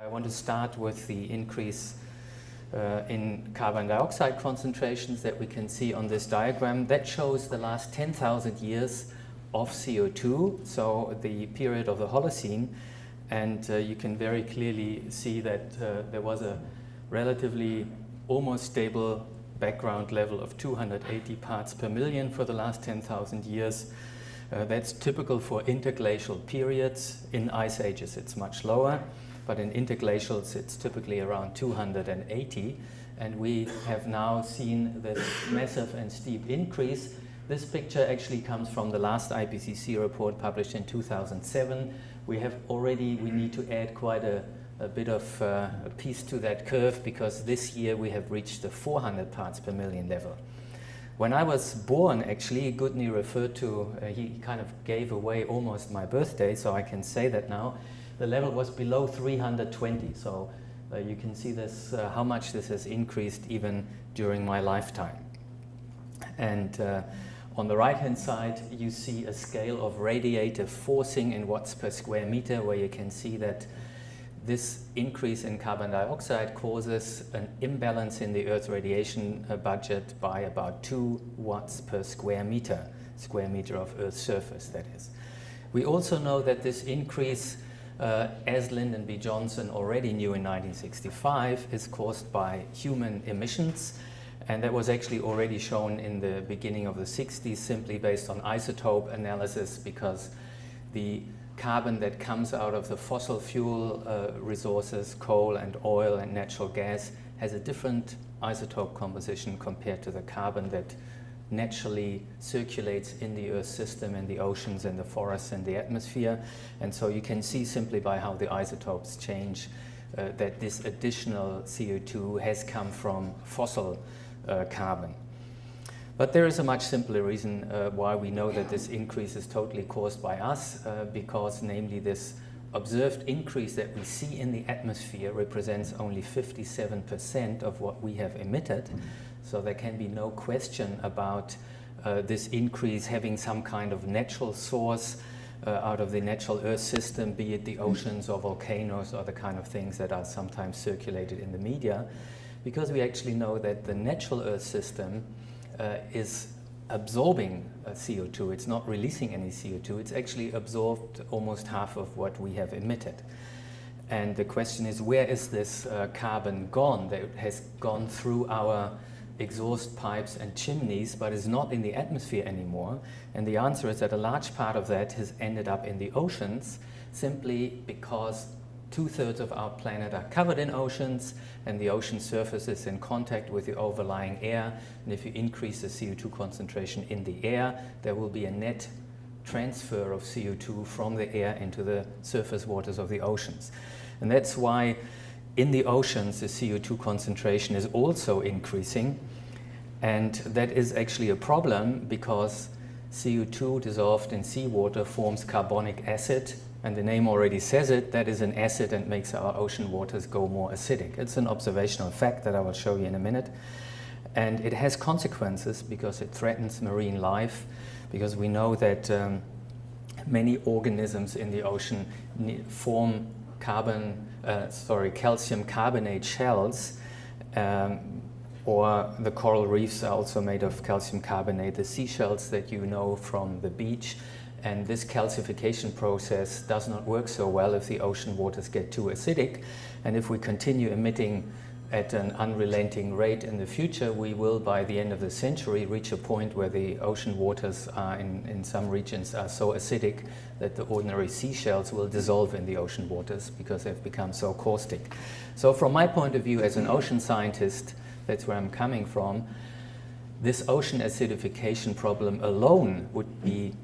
I want to start with the increase in carbon dioxide concentrations that we can see on this diagram. That shows the last 10,000 years of CO2, so the period of the Holocene, and you can very clearly see that there was a relatively almost stable background level of 280 parts per million for the last 10,000 years. That's typical for interglacial periods. In ice ages it's much lower, but in interglacials it's typically around 280, and we have now seen this massive and steep increase. This picture actually comes from the last IPCC report published in 2007. We need to add quite a bit of a piece to that curve, because this year we have reached the 400 parts per million level. When I was born, actually, Gudni referred to, he kind of gave away almost my birthday, so I can say that now. The level was below 320, so you can see this, how much this has increased even during my lifetime. And on the right-hand side, you see a scale of radiative forcing in watts per square meter, where you can see that this increase in carbon dioxide causes an imbalance in the Earth's radiation budget by about 2 watts per square meter of Earth's surface, that is. We also know that this increase, as Lyndon B. Johnson already knew in 1965, is caused by human emissions. And that was actually already shown in the beginning of the 60s, simply based on isotope analysis, because the carbon that comes out of the fossil fuel resources, coal and oil and natural gas, has a different isotope composition compared to the carbon that naturally circulates in the Earth system, in the oceans, in the forests, and the atmosphere. And so you can see simply by how the isotopes change that this additional CO2 has come from fossil carbon. But there is a much simpler reason why we know that this increase is totally caused by us, because namely this observed increase that we see in the atmosphere represents only 57% of what we have emitted. So there can be no question about this increase having some kind of natural source out of the natural Earth system, be it the oceans or volcanoes or the kind of things that are sometimes circulated in the media, because we actually know that the natural Earth system is absorbing CO2. It's not releasing any CO2. It's actually absorbed almost half of what we have emitted. And the question is, where is this carbon gone that has gone through our exhaust pipes and chimneys, but is not in the atmosphere anymore? And the answer is that a large part of that has ended up in the oceans, simply because 2/3 of our planet are covered in oceans, and the ocean surface is in contact with the overlying air. And if you increase the CO2 concentration in the air, there will be a net transfer of CO2 from the air into the surface waters of the oceans. And that's why in the oceans the CO2 concentration is also increasing. And that is actually a problem, because CO2 dissolved in seawater forms carbonic acid. And the name already says it, that is an acid and makes our ocean waters go more acidic. It's an observational fact that I will show you in a minute. And it has consequences because it threatens marine life, because we know that many organisms in the ocean form calcium carbonate shells, or the coral reefs are also made of calcium carbonate, the seashells that you know from the beach. And this calcification process does not work so well if the ocean waters get too acidic. And if we continue emitting at an unrelenting rate in the future, we will, by the end of the century, reach a point where the ocean waters are in some regions are so acidic that the ordinary seashells will dissolve in the ocean waters because they've become so caustic. So from my point of view as an ocean scientist, that's where I'm coming from, this ocean acidification problem alone would be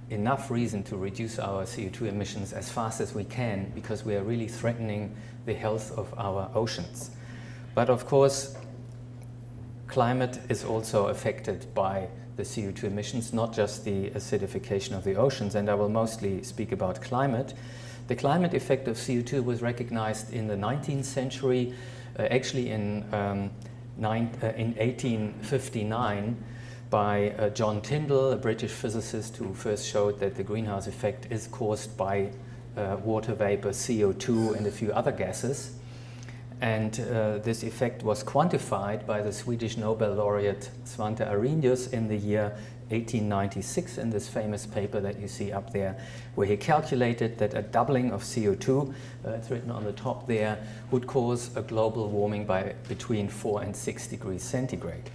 enough reason to reduce our CO2 emissions as fast as we can, because we are really threatening the health of our oceans. But of course, climate is also affected by the CO2 emissions, not just the acidification of the oceans, and I will mostly speak about climate. The climate effect of CO2 was recognized in the 19th century, actually in 1859, by John Tyndall, a British physicist who first showed that the greenhouse effect is caused by water vapor, CO2, and a few other gases. And this effect was quantified by the Swedish Nobel laureate Svante Arrhenius in the year 1896 in this famous paper that you see up there, where he calculated that a doubling of CO2, it's written on the top there, would cause a global warming by between 4 and 6 degrees centigrade.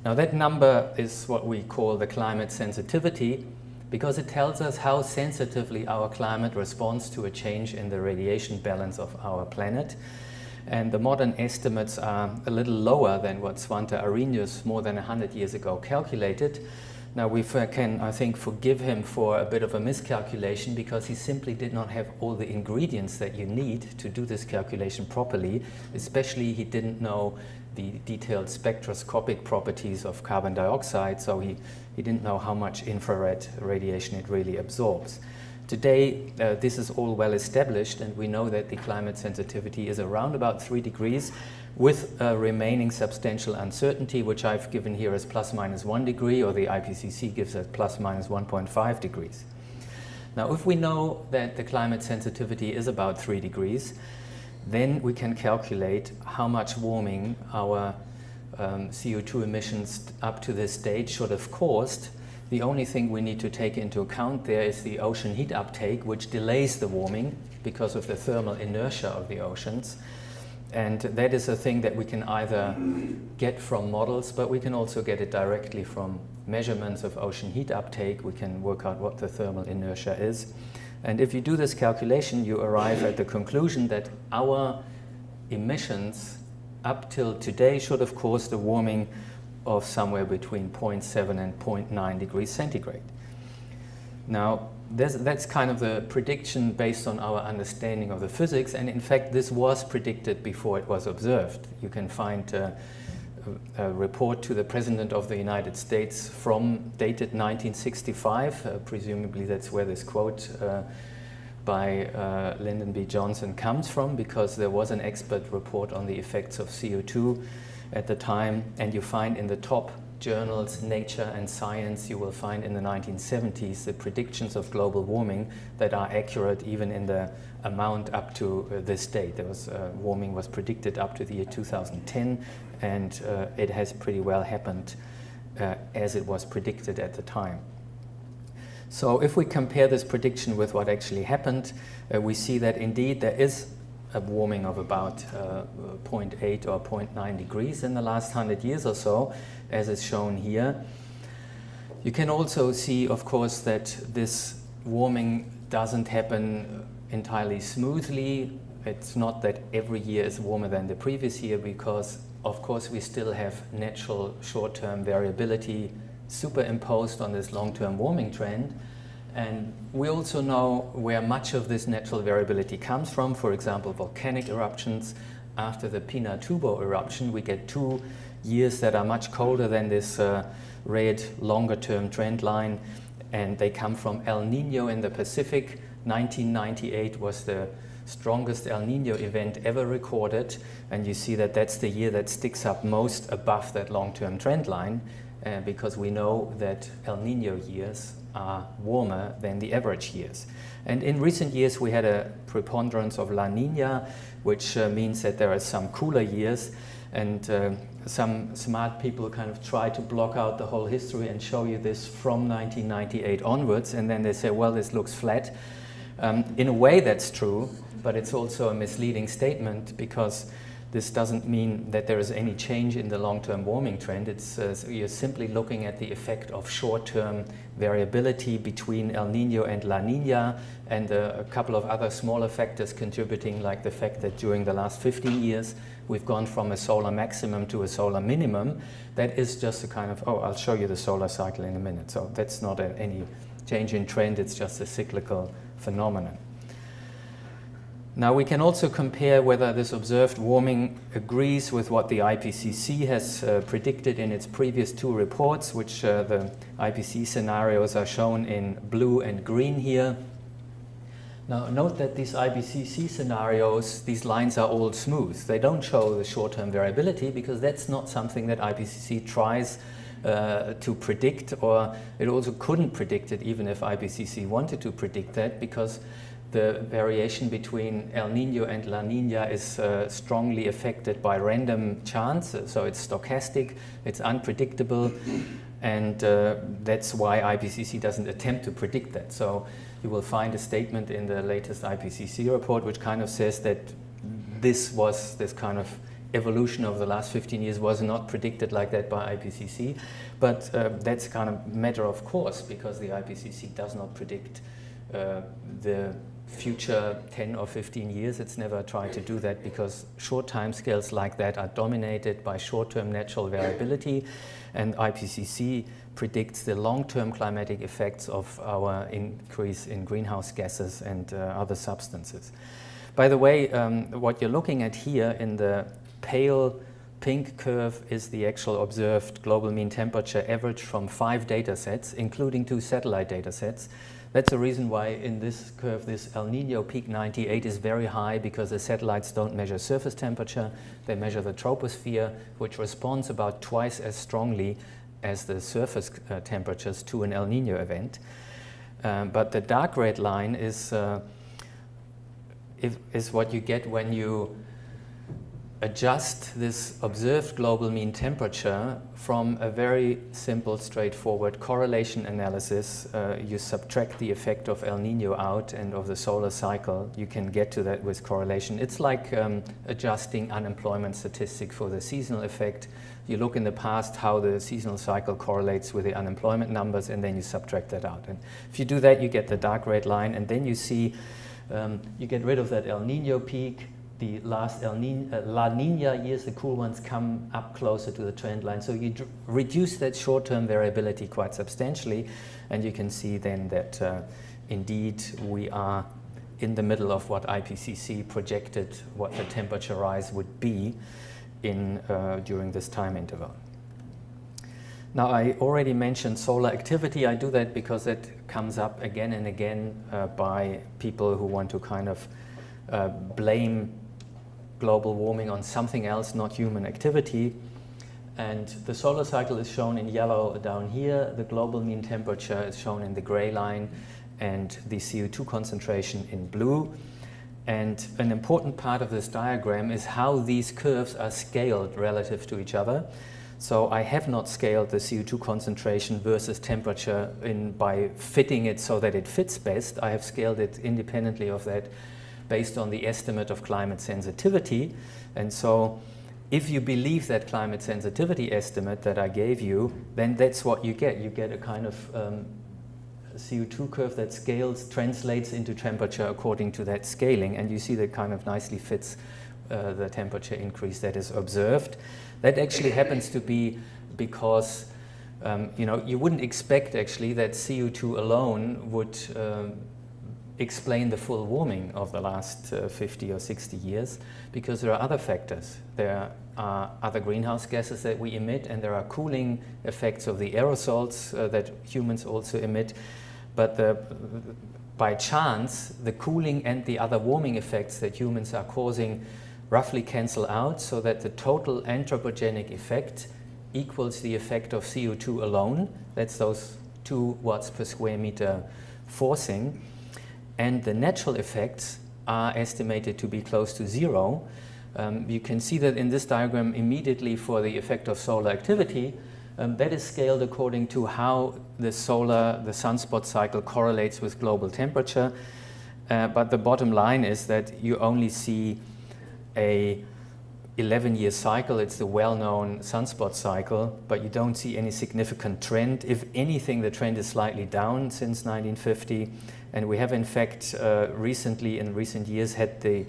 Now that number is what we call the climate sensitivity, because it tells us how sensitively our climate responds to a change in the radiation balance of our planet. And the modern estimates are a little lower than what Svante Arrhenius more than 100 years ago calculated. Now we can, I think, forgive him for a bit of a miscalculation, because he simply did not have all the ingredients that you need to do this calculation properly. Especially he didn't know the detailed spectroscopic properties of carbon dioxide, so he didn't know how much infrared radiation it really absorbs. Today, this is all well established, and we know that the climate sensitivity is around about 3 degrees, with a remaining substantial uncertainty, which I've given here as plus minus 1 degree, or the IPCC gives us plus minus 1.5 degrees. Now, if we know that the climate sensitivity is about 3 degrees, then we can calculate how much warming our CO2 emissions up to this stage should have caused. The only thing we need to take into account there is the ocean heat uptake, which delays the warming because of the thermal inertia of the oceans. And that is a thing that we can either get from models, but we can also get it directly from measurements of ocean heat uptake. We can work out what the thermal inertia is. And if you do this calculation, you arrive at the conclusion that our emissions up till today should have caused a warming of somewhere between 0.7 and 0.9 degrees centigrade. Now, that's kind of the prediction based on our understanding of the physics, and in fact this was predicted before it was observed. You can find a report to the President of the United States dated 1965, presumably that's where this quote by Lyndon B. Johnson comes from, because there was an expert report on the effects of CO2 at the time, and you find in the top journals, Nature and Science, you will find in the 1970s the predictions of global warming that are accurate even in the amount up to this date. There was warming was predicted up to the year 2010, and it has pretty well happened as it was predicted at the time. So if we compare this prediction with what actually happened, we see that indeed there is a warming of about 0.8 or 0.9 degrees in the last 100 years or so, as is shown here. You can also see, of course, that this warming doesn't happen entirely smoothly. It's not that every year is warmer than the previous year, because, of course, we still have natural short-term variability superimposed on this long-term warming trend. And we also know where much of this natural variability comes from. For example, volcanic eruptions. After the Pinatubo eruption, we get 2 years that are much colder than this red longer-term trend line, and they come from El Nino in the Pacific. 1998 was the strongest El Nino event ever recorded, and you see that that's the year that sticks up most above that long-term trend line, because we know that El Nino years are warmer than the average years. And in recent years we had a preponderance of La Nina, which means that there are some cooler years, and some smart people kind of try to block out the whole history and show you this from 1998 onwards, and then they say, well, this looks flat. In a way that's true, but it's also a misleading statement, because this doesn't mean that there is any change in the long-term warming trend. It's you're simply looking at the effect of short-term variability between El Nino and La Nina, and a couple of other smaller factors contributing, like the fact that during the last 15 years we've gone from a solar maximum to a solar minimum. That is just a kind of, I'll show you the solar cycle in a minute. So that's not any change in trend, it's just a cyclical phenomenon. Now we can also compare whether this observed warming agrees with what the IPCC has predicted in its previous 2 reports, which the IPCC scenarios are shown in blue and green here. Now note that these IPCC scenarios, these lines are all smooth. They don't show the short-term variability, because that's not something that IPCC tries to predict, or it also couldn't predict it even if IPCC wanted to predict that, because the variation between El Nino and La Nina is strongly affected by random chance, so it's stochastic, it's unpredictable, and that's why IPCC doesn't attempt to predict that. So you will find a statement in the latest IPCC report which kind of says that this kind of evolution over the last 15 years was not predicted like that by IPCC, but that's kind of matter of course, because the IPCC does not predict the future 10 or 15 years. It's never tried to do that, because short time scales like that are dominated by short-term natural variability, and IPCC predicts the long-term climatic effects of our increase in greenhouse gases and other substances. By the way, what you're looking at here in the pale pink curve is the actual observed global mean temperature average from 5 data sets, including 2 satellite data sets. That's the reason why in this curve, this El Nino peak 98 is very high, because the satellites don't measure surface temperature, they measure the troposphere, which responds about twice as strongly as the surface temperatures to an El Nino event. But the dark red line is what you get when you adjust this observed global mean temperature from a very simple, straightforward correlation analysis. You subtract the effect of El Nino out and of the solar cycle. You can get to that with correlation. It's like adjusting unemployment statistic for the seasonal effect. You look in the past how the seasonal cycle correlates with the unemployment numbers, and then you subtract that out. And if you do that, you get the dark red line, and then you see you get rid of that El Nino peak. The last La Nina years, the cool ones, come up closer to the trend line. So you reduce that short-term variability quite substantially, and you can see then that indeed we are in the middle of what IPCC projected what the temperature rise would be during this time interval. Now, I already mentioned solar activity. I do that because it comes up again and again by people who want to kind of blame global warming on something else, not human activity. And the solar cycle is shown in yellow down here. The global mean temperature is shown in the gray line, and the CO2 concentration in blue. And an important part of this diagram is how these curves are scaled relative to each other. So I have not scaled the CO2 concentration versus temperature by fitting it so that it fits best. I have scaled it independently of that, based on the estimate of climate sensitivity. And so if you believe that climate sensitivity estimate that I gave you, then that's what you get. You get a kind of CO2 curve that scales, translates into temperature according to that scaling, and you see that kind of nicely fits the temperature increase that is observed. That actually happens to be because you wouldn't expect actually that CO2 alone would explain the full warming of the last 50 or 60 years, because there are other factors. There are other greenhouse gases that we emit, and there are cooling effects of the aerosols that humans also emit. But by chance, the cooling and the other warming effects that humans are causing roughly cancel out, so that the total anthropogenic effect equals the effect of CO2 alone. That's those 2 watts per square meter forcing. And the natural effects are estimated to be close to 0. You can see that in this diagram immediately for the effect of solar activity. That is scaled according to how the sunspot cycle correlates with global temperature. But the bottom line is that you only see a 11-year cycle. It's the well-known sunspot cycle, but you don't see any significant trend. If anything, the trend is slightly down since 1950. And we have, in fact, recently, in recent years, had the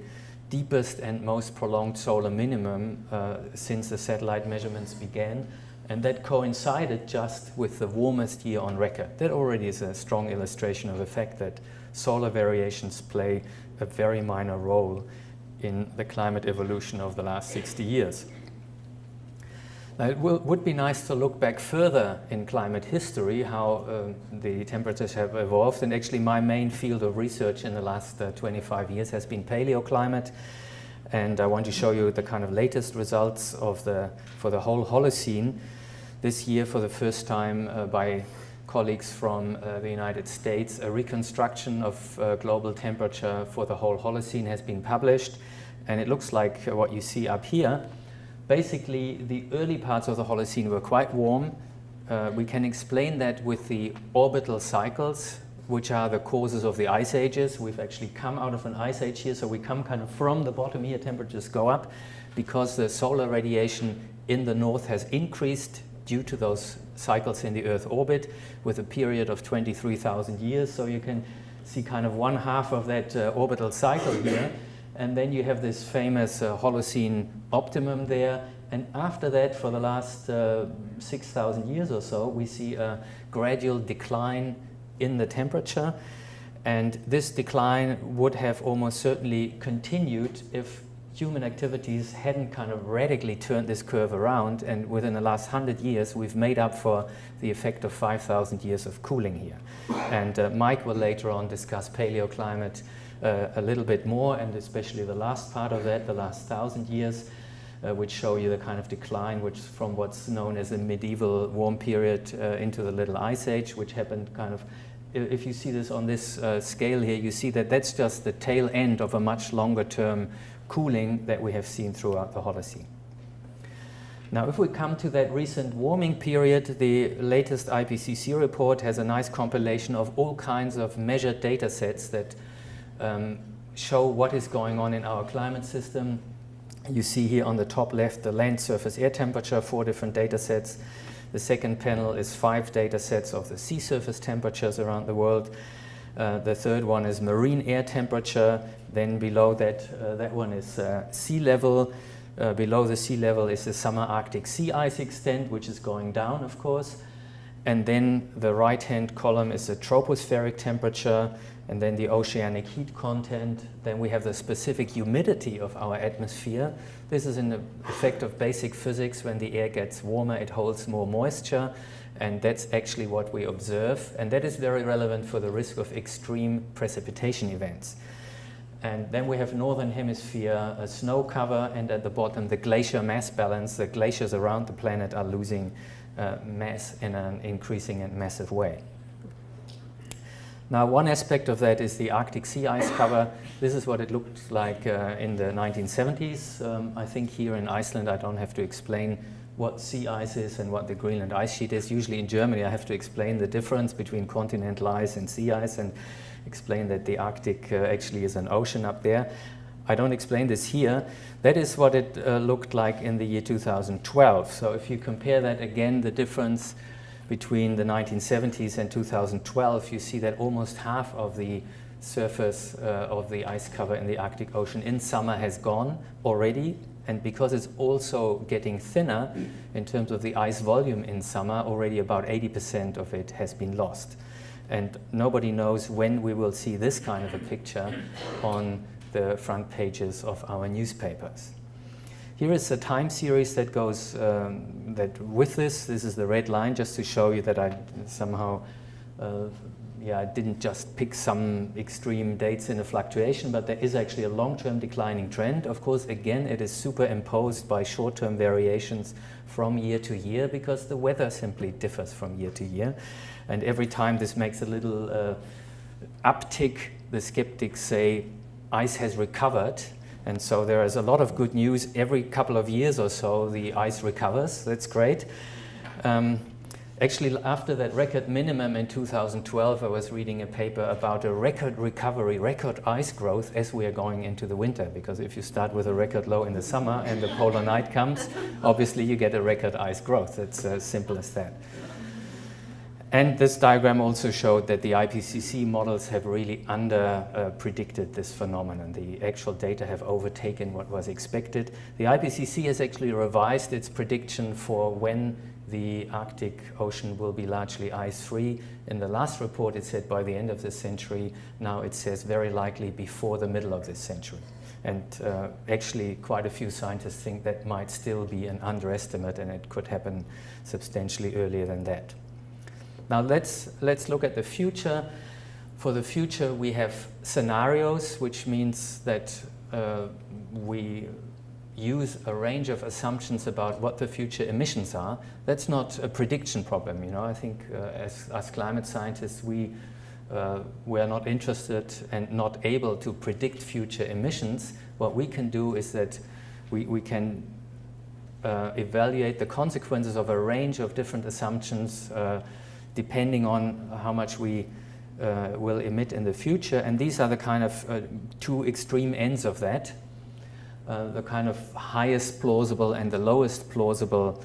deepest and most prolonged solar minimum since the satellite measurements began. And that coincided just with the warmest year on record. That already is a strong illustration of the fact that solar variations play a very minor role in the climate evolution of the last 60 years. Now, it would be nice to look back further in climate history, how the temperatures have evolved. And actually, my main field of research in the last 25 years has been paleoclimate. And I want to show you the kind of latest results for the whole Holocene. This year, for the first time, by colleagues from the United States, a reconstruction of global temperature for the whole Holocene has been published, and it looks like what you see up here. Basically, the early parts of the Holocene were quite warm. We can explain that with the orbital cycles, which are the causes of the ice ages. We've actually come out of an ice age here, so we come kind of from the bottom here, temperatures go up because the solar radiation in the north has increased due to those cycles in the Earth orbit with a period of 23,000 years. So you can see kind of one half of that orbital cycle here. And then you have this famous Holocene optimum there. And after that, for the last 6,000 years or so, we see a gradual decline in the temperature. And this decline would have almost certainly continued if human activities hadn't kind of radically turned this curve around, and within the last 100 years we've made up for the effect of 5,000 years of cooling here. And Mike will later on discuss paleoclimate a little bit more, and especially the last part of that, the last 1,000 years, which show you the kind of decline which from what's known as a medieval warm period into the Little Ice Age, which happened kind of, if you see this on this scale here, you see that that's just the tail end of a much longer term cooling that we have seen throughout the Holocene. Now, if we come to that recent warming period, the latest IPCC report has a nice compilation of all kinds of measured data sets that show what is going on in our climate system. You see here on the top left the land surface air temperature, 4 different data sets. The second panel is 5 data sets of the sea surface temperatures around the world. The third one is marine air temperature. Then below that, that one is sea level. Below the sea level is the summer Arctic sea ice extent, which is going down, of course. And then the right-hand column is the tropospheric temperature, and then the oceanic heat content. Then we have the specific humidity of our atmosphere. This is an effect of basic physics. When the air gets warmer, it holds more moisture. And that's actually what we observe. And that is very relevant for the risk of extreme precipitation events. And then we have northern hemisphere snow cover, and at the bottom the glacier mass balance. The glaciers around the planet are losing mass in an increasing and massive way. Now, one aspect of that is the Arctic sea ice cover. This is what it looked like in the 1970s. I think here in Iceland I don't have to explain what sea ice is and what the Greenland ice sheet is. Usually in Germany I have to explain the difference between continental ice and sea ice and explain that the Arctic actually is an ocean up there. I don't explain this here. That is what it looked like in the year 2012. So if you compare that again, the difference between the 1970s and 2012, you see that almost half of the surface of the ice cover in the Arctic Ocean in summer has gone already. And because it's also getting thinner in terms of the ice volume in summer, already about 80% of it has been lost. And nobody knows when we will see this kind of a picture on the front pages of our newspapers. Here is a time series that goes that with this. This is the red line, just to show you that I somehow I didn't just pick some extreme dates in a fluctuation, but there is actually a long-term declining trend. Of course, again, it is superimposed by short-term variations from year to year because the weather simply differs from year to year. And every time this makes a little uptick, the skeptics say ice has recovered. And so there is a lot of good news. Every couple of years or so, the ice recovers. That's great. Actually, after that record minimum in 2012, I was reading a paper about a record recovery, record ice growth as we are going into the winter. Because if you start with a record low in the summer and the polar night comes, obviously you get a record ice growth. It's as simple as that. And this diagram also showed that the IPCC models have really predicted this phenomenon. The actual data have overtaken what was expected. The IPCC has actually revised its prediction for when the Arctic Ocean will be largely ice-free. In the last report it said by the end of this century. Now it says very likely before the middle of this century. And actually quite a few scientists think that might still be an underestimate and it could happen substantially earlier than that. Now let's look at the future. For the future we have scenarios, which means that we use a range of assumptions about what the future emissions are. That's not a prediction problem, you know. I think as climate scientists, we are not interested and not able to predict future emissions. What we can do is that we can evaluate the consequences of a range of different assumptions depending on how much we will emit in the future. And these are the kind of two extreme ends of that. The kind of highest plausible and the lowest plausible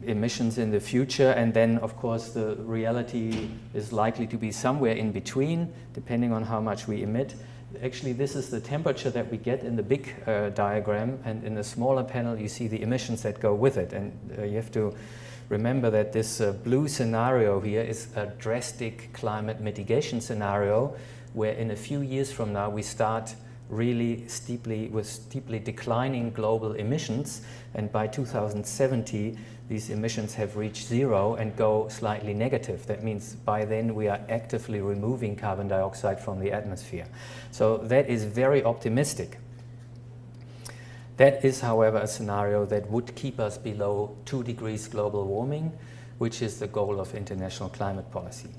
emissions in the future, and then of course the reality is likely to be somewhere in between, depending on how much we emit. Actually, this is the temperature that we get in the big diagram, and in the smaller panel you see the emissions that go with it. And you have to remember that this blue scenario here is a drastic climate mitigation scenario, where in a few years from now we start really steeply declining global emissions, and by 2070 these emissions have reached zero and go slightly negative. That means by then we are actively removing carbon dioxide from the atmosphere. So that is very optimistic. That is, however, a scenario that would keep us below 2 degrees global warming, which is the goal of international climate policy.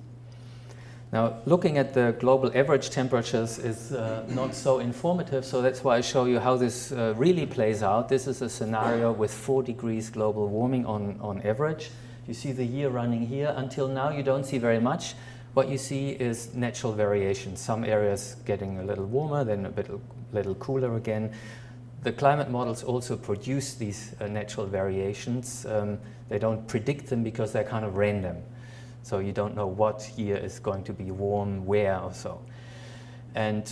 Now, looking at the global average temperatures is not so informative, so that's why I show you how this really plays out. This is a scenario with 4 degrees global warming on average. You see the year running here. Until now, you don't see very much. What you see is natural variation. Some areas getting a little warmer, then a little cooler again. The climate models also produce these natural variations. They don't predict them because they're kind of random. So you don't know what year is going to be warm, where or so. And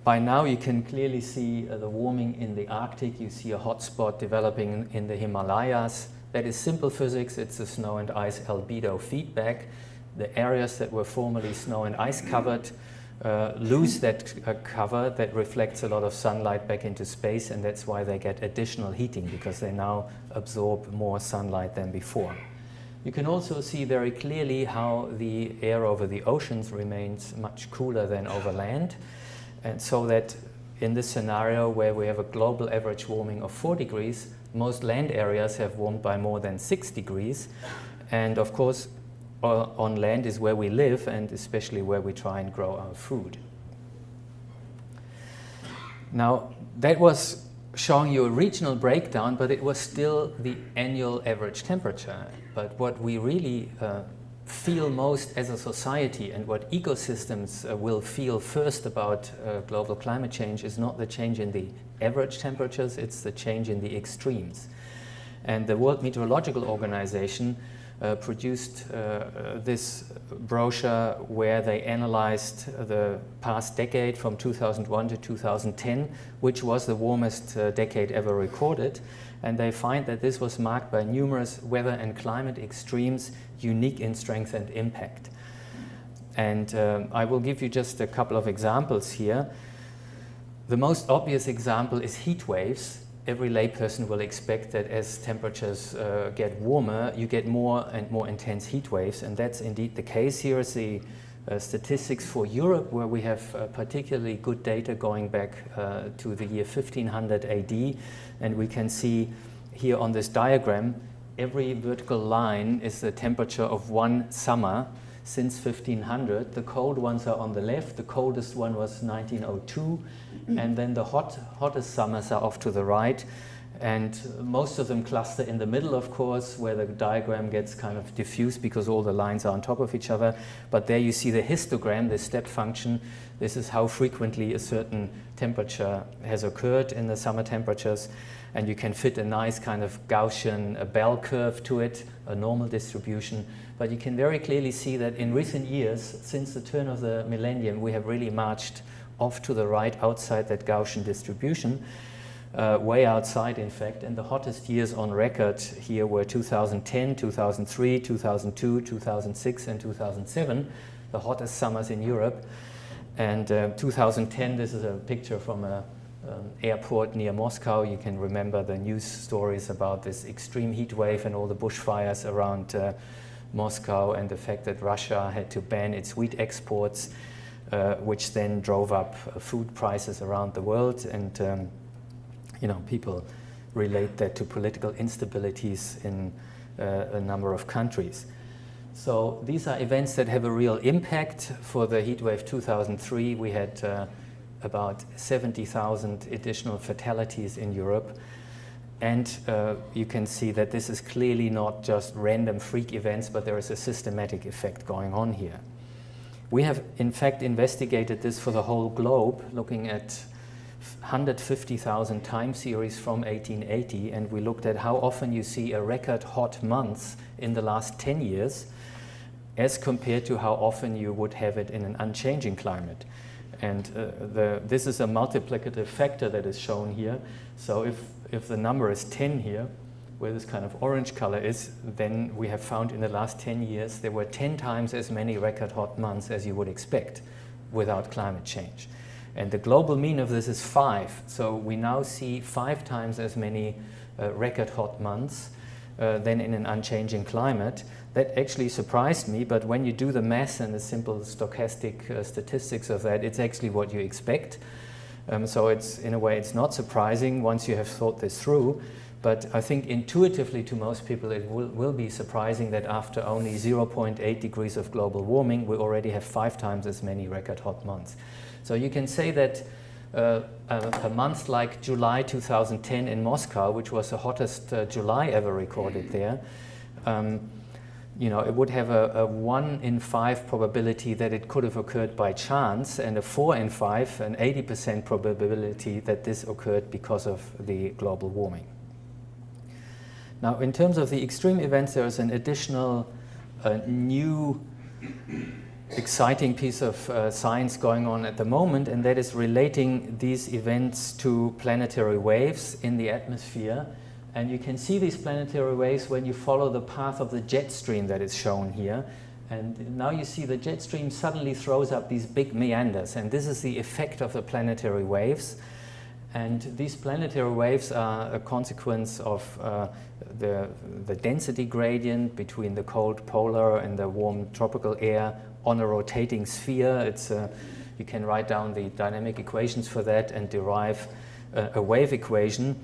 by now you can clearly see the warming in the Arctic. You see a hotspot developing in the Himalayas. That is simple physics. It's a snow and ice albedo feedback. The areas that were formerly snow and ice covered lose that cover that reflects a lot of sunlight back into space, and that's why they get additional heating, because they now absorb more sunlight than before. You can also see very clearly how the air over the oceans remains much cooler than over land. And so that in this scenario where we have a global average warming of 4 degrees, most land areas have warmed by more than 6 degrees. And of course, on land is where we live, and especially where we try and grow our food. Now, that was showing you a regional breakdown, but it was still the annual average temperature. But what we really feel most as a society, and what ecosystems will feel first about global climate change, is not the change in the average temperatures, it's the change in the extremes. And the World Meteorological Organization produced this brochure where they analyzed the past decade from 2001 to 2010, which was the warmest decade ever recorded. And they find that this was marked by numerous weather and climate extremes, unique in strength and impact. And I will give you just a couple of examples here. The most obvious example is heat waves. Every layperson will expect that as temperatures get warmer, you get more and more intense heat waves, and that's indeed the case. Here is the statistics for Europe, where we have particularly good data going back to the year 1500 AD, and we can see here on this diagram, every vertical line is the temperature of one summer since 1500. The cold ones are on the left. The coldest one was 1902, and then the hottest summers are off to the right, and most of them cluster in the middle, of course, where the diagram gets kind of diffused because all the lines are on top of each other. But there you see the histogram, the step function. This is how frequently a certain temperature has occurred in the summer temperatures, and you can fit a nice kind of Gaussian bell curve to it, a normal distribution. But you can very clearly see that in recent years, since the turn of the millennium, we have really marched off to the right outside that Gaussian distribution, way outside in fact, and the hottest years on record here were 2010, 2003, 2002, 2006 and 2007, the hottest summers in Europe. And 2010, this is a picture from an airport near Moscow. You can remember the news stories about this extreme heat wave and all the bushfires around Moscow, and the fact that Russia had to ban its wheat exports, which then drove up food prices around the world. And people relate that to political instabilities in a number of countries. So these are events that have a real impact. For the heatwave 2003, we had about 70,000 additional fatalities in Europe. And you can see that this is clearly not just random freak events, but there is a systematic effect going on here. We have, in fact, investigated this for the whole globe, looking at 150,000 time series from 1880, and we looked at how often you see a record hot month in the last 10 years as compared to how often you would have it in an unchanging climate. And this is a multiplicative factor that is shown here. So if the number is 10 here, where this kind of orange color is, then we have found in the last 10 years there were 10 times as many record hot months as you would expect without climate change. And the global mean of this is 5. So we now see 5 times as many record hot months than in an unchanging climate. That actually surprised me, but when you do the math and the simple stochastic statistics of that, it's actually what you expect. So it's, in a way, it's not surprising once you have thought this through. But I think intuitively to most people it will be surprising that after only 0.8 degrees of global warming, we already have 5 times as many record hot months. So you can say that a month like July 2010 in Moscow, which was the hottest July ever recorded there, it would have a 1 in 5 probability that it could have occurred by chance, and a 4 in 5, an 80% probability that this occurred because of the global warming. Now, in terms of the extreme events, there is an additional new exciting piece of science going on at the moment, and that is relating these events to planetary waves in the atmosphere. And you can see these planetary waves when you follow the path of the jet stream that is shown here. And now you see the jet stream suddenly throws up these big meanders, and this is the effect of the planetary waves. And these planetary waves are a consequence of the density gradient between the cold polar and the warm tropical air on a rotating sphere. You can write down the dynamic equations for that and derive a wave equation.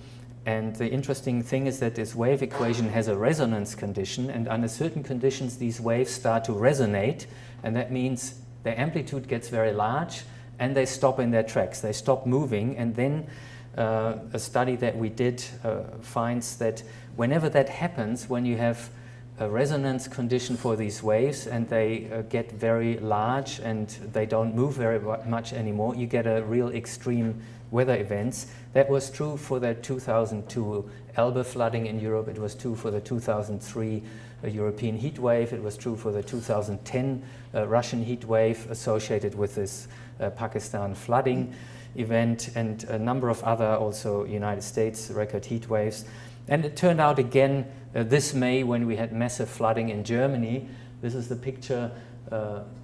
And the interesting thing is that this wave equation has a resonance condition, and under certain conditions these waves start to resonate, and that means their amplitude gets very large and they stop in their tracks, they stop moving. And then a study that we did finds that whenever that happens, when you have a resonance condition for these waves and they get very large and they don't move very much anymore, you get a real extreme weather events. That was true for the 2002 Elbe flooding in Europe. It was true for the 2003 European heat wave. It was true for the 2010 Russian heat wave associated with this Pakistan flooding event, and a number of other also United States record heat waves. And it turned out again this May when we had massive flooding in Germany. This is the picture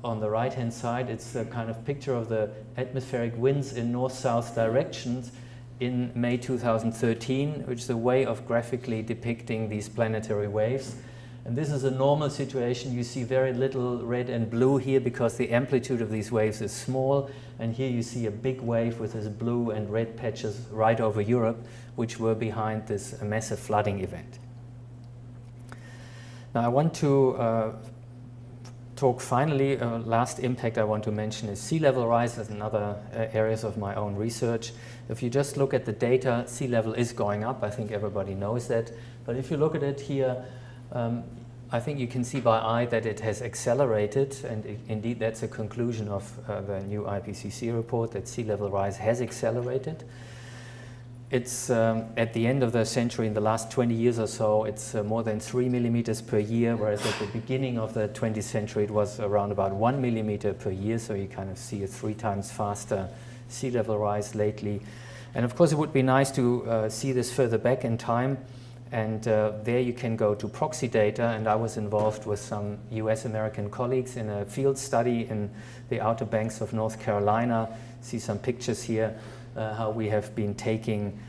on the right hand side. It's a kind of picture of the atmospheric winds in north-south directions in May 2013, which is a way of graphically depicting these planetary waves. And this is a normal situation. You see very little red and blue here because the amplitude of these waves is small. And here you see a big wave with these blue and red patches right over Europe, which were behind this massive flooding event. Now I want to talk finally, last impact I want to mention is sea level rise as another areas of my own research. If you just look at the data, sea level is going up. I think everybody knows that. But if you look at it here, I think you can see by eye that it has accelerated, and indeed that's a conclusion of the new IPCC report, that sea level rise has accelerated. It's at the end of the century, in the last 20 years or so, it's more than 3 millimeters per year, whereas at the beginning of the 20th century it was around about 1 millimeter per year, so you kind of see a 3 times faster sea level rise lately. And of course it would be nice to see this further back in time, and there you can go to proxy data, and I was involved with some US-American colleagues in a field study in the Outer Banks of North Carolina. See some pictures here. How we have been taking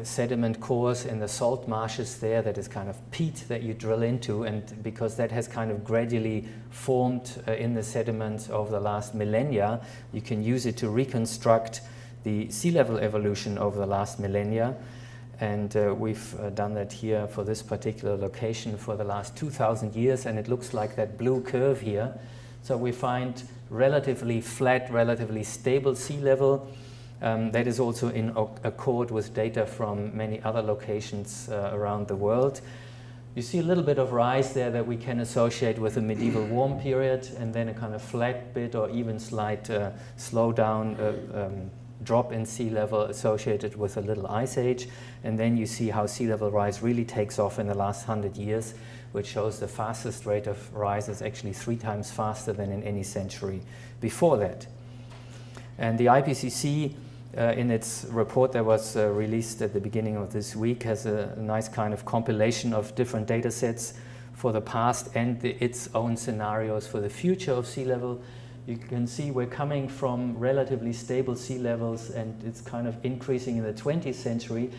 sediment cores in the salt marshes there, that is kind of peat that you drill into, and because that has kind of gradually formed in the sediments over the last millennia, you can use it to reconstruct the sea level evolution over the last millennia. And we've done that here for this particular location for the last 2,000 years, and it looks like that blue curve here. So we find relatively flat, relatively stable sea level. That is also in accord with data from many other locations around the world. You see a little bit of rise there that we can associate with the medieval warm period, and then a kind of flat bit or even slight slowdown, drop in sea level associated with a little ice age. And then you see how sea level rise really takes off in the last 100 years, which shows the fastest rate of rise is actually 3 times faster than in any century before that. And the IPCC, in its report that was released at the beginning of this week, has a nice kind of compilation of different data sets for the past and its own scenarios for the future of sea level. You can see we're coming from relatively stable sea levels, and it's kind of increasing in the 20th century.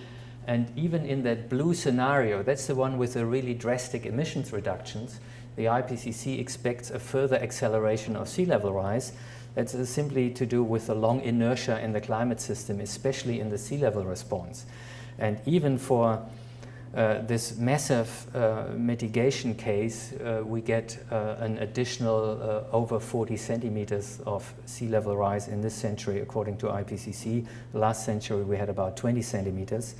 And even in that blue scenario, that's the one with the really drastic emissions reductions, the IPCC expects a further acceleration of sea level rise. That's simply to do with the long inertia in the climate system, especially in the sea level response. And even for this massive mitigation case, we get an additional over 40 centimeters of sea level rise in this century, according to IPCC. Last century we had about 20 centimeters.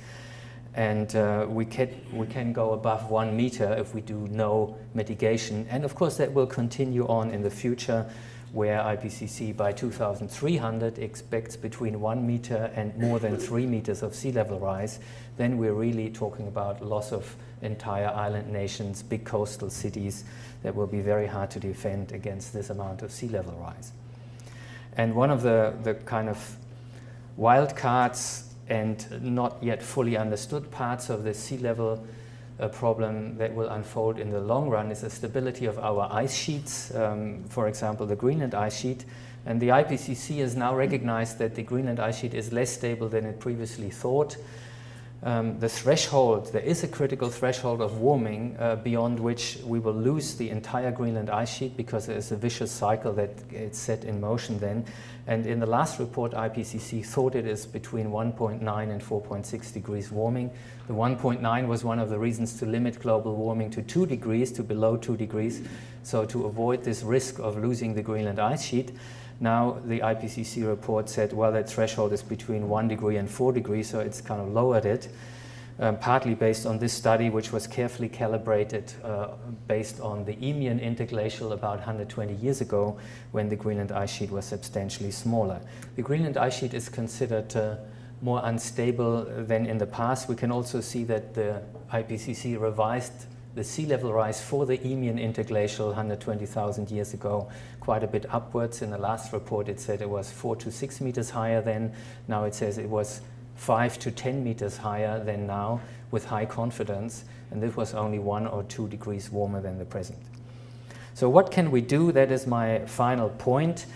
And we can go above 1 meter if we do no mitigation. And of course that will continue on in the future, where IPCC by 2300 expects between 1 meter and more than 3 meters of sea level rise. Then we're really talking about loss of entire island nations, big coastal cities that will be very hard to defend against this amount of sea level rise. And one of the kind of wild cards and not yet fully understood parts of the sea level problem that will unfold in the long run is the stability of our ice sheets, for example, the Greenland ice sheet. And the IPCC has now recognized that the Greenland ice sheet is less stable than it previously thought. The threshold, there is a critical threshold of warming beyond which we will lose the entire Greenland ice sheet, because there is a vicious cycle that it's set in motion then. And in the last report, IPCC thought it is between 1.9 and 4.6 degrees warming. The 1.9 was one of the reasons to limit global warming to 2 degrees, to below 2 degrees, so to avoid this risk of losing the Greenland ice sheet. Now the IPCC report said, well, that threshold is between 1 degree and 4 degrees, so it's kind of lowered it, partly based on this study, which was carefully calibrated based on the Eemian interglacial about 120 years ago, when the Greenland ice sheet was substantially smaller. The Greenland ice sheet is considered more unstable than in the past. We can also see that the IPCC revised the sea level rise for the Eemian interglacial 120,000 years ago quite a bit upwards. In the last report it said it was 4 to 6 meters higher then. Now it says it was 5 to 10 meters higher than now, with high confidence, and this was only 1 or 2 degrees warmer than the present. So what can we do? That is my final point.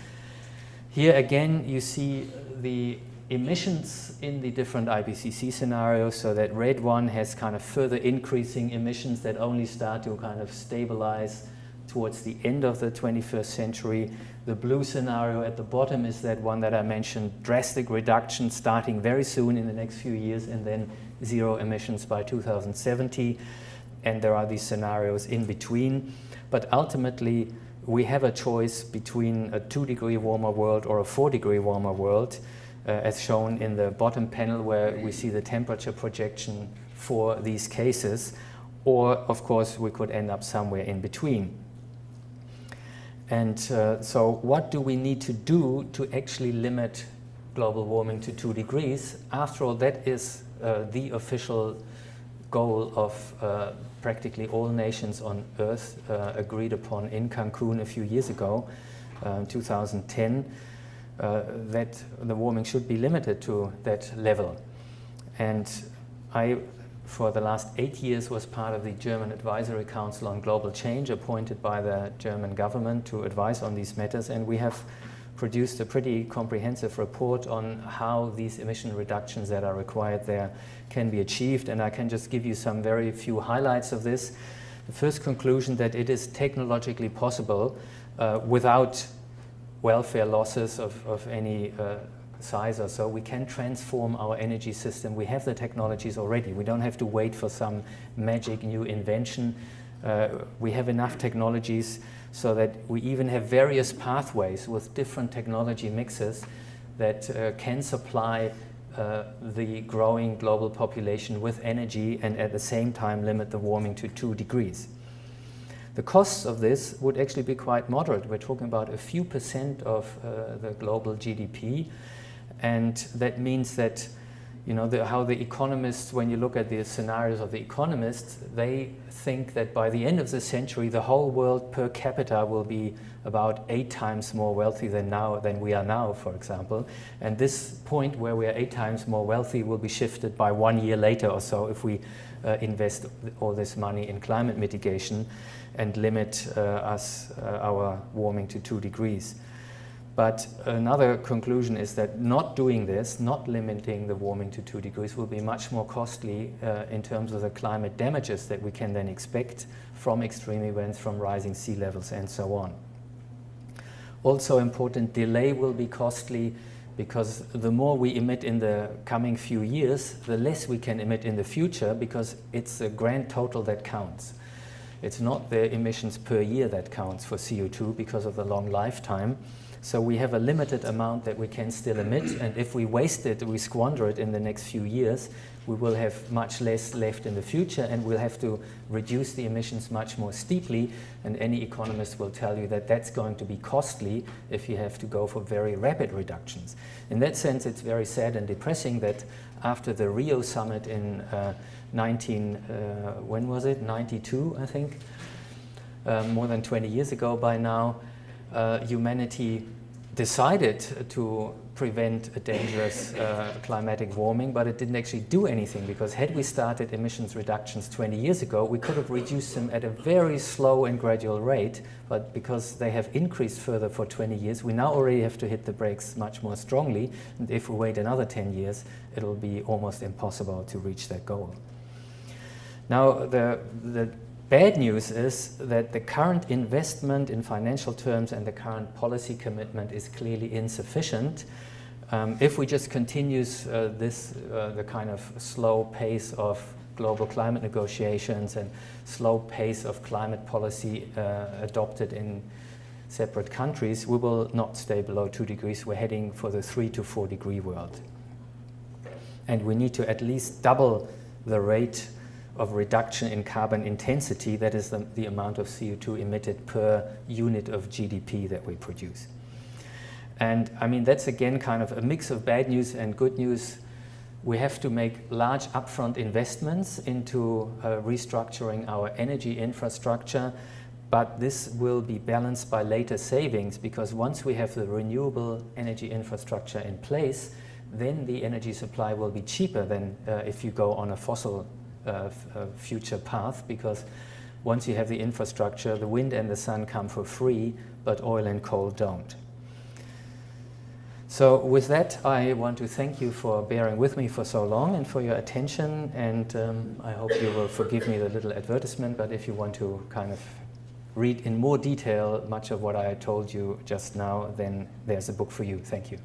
Here again you see the emissions in the different IPCC scenarios. So that red one has kind of further increasing emissions that only start to kind of stabilize towards the end of the 21st century. The blue scenario at the bottom is that one that I mentioned, drastic reduction starting very soon in the next few years, and then zero emissions by 2070. And there are these scenarios in between. But ultimately, we have a choice between a 2 degree warmer world or a 4 degree warmer world, as shown in the bottom panel, where we see the temperature projection for these cases. Or, of course, we could end up somewhere in between. And so what do we need to do to actually limit global warming to 2 degrees? After all, that is the official goal of practically all nations on Earth, agreed upon in Cancun a few years ago, 2010, that the warming should be limited to that level. And I, for the last 8 years, was part of the German Advisory Council on Global Change, appointed by the German government to advise on these matters, and we have produced a pretty comprehensive report on how these emission reductions that are required there can be achieved. And I can just give you some very few highlights of this. The first conclusion, that it is technologically possible without welfare losses of any size or so, we can transform our energy system. We have the technologies already. We don't have to wait for some magic new invention. We have enough technologies so that we even have various pathways with different technology mixes that can supply the growing global population with energy and at the same time limit the warming to 2 degrees. The costs of this would actually be quite moderate. We're talking about a few percent of the global GDP, and that means that, you know, how the economists, when you look at the scenarios of the economists, they think that by the end of the century, the whole world per capita will be about 8 times more wealthy than we are now, for example. And this point where we are 8 times more wealthy will be shifted by 1 year later or so if we invest all this money in climate mitigation and limit our warming to 2 degrees. But another conclusion is that not doing this, not limiting the warming to 2 degrees, will be much more costly in terms of the climate damages that we can then expect from extreme events, from rising sea levels and so on. Also important, delay will be costly, because the more we emit in the coming few years, the less we can emit in the future, because it's the grand total that counts. It's not the emissions per year that counts for CO2 because of the long lifetime. So we have a limited amount that we can still emit, and if we waste it, we squander it in the next few years, we will have much less left in the future, and we'll have to reduce the emissions much more steeply, and any economist will tell you that that's going to be costly if you have to go for very rapid reductions. In that sense, it's very sad and depressing that after the Rio summit in when was it? 92, I think, more than 20 years ago by now, humanity decided to prevent a dangerous climatic warming, but it didn't actually do anything, because had we started emissions reductions 20 years ago, we could have reduced them at a very slow and gradual rate, but because they have increased further for 20 years, we now already have to hit the brakes much more strongly, and if we wait another 10 years, it'll be almost impossible to reach that goal. Now, the bad news is that the current investment in financial terms and the current policy commitment is clearly insufficient. If we just continue the kind of slow pace of global climate negotiations and slow pace of climate policy adopted in separate countries, we will not stay below 2 degrees. We're heading for the 3 to 4 degree world. And we need to at least double the rate of reduction in carbon intensity, that is the amount of CO2 emitted per unit of GDP that we produce. And I mean, that's again kind of a mix of bad news and good news. We have to make large upfront investments into restructuring our energy infrastructure, but this will be balanced by later savings, because once we have the renewable energy infrastructure in place, then the energy supply will be cheaper than if you go on a fossil future path, because once you have the infrastructure, the wind and the sun come for free, but oil and coal don't. So with that, I want to thank you for bearing with me for so long and for your attention, and I hope you will forgive me the little advertisement, but if you want to kind of read in more detail much of what I told you just now, then there's a book for you. Thank you.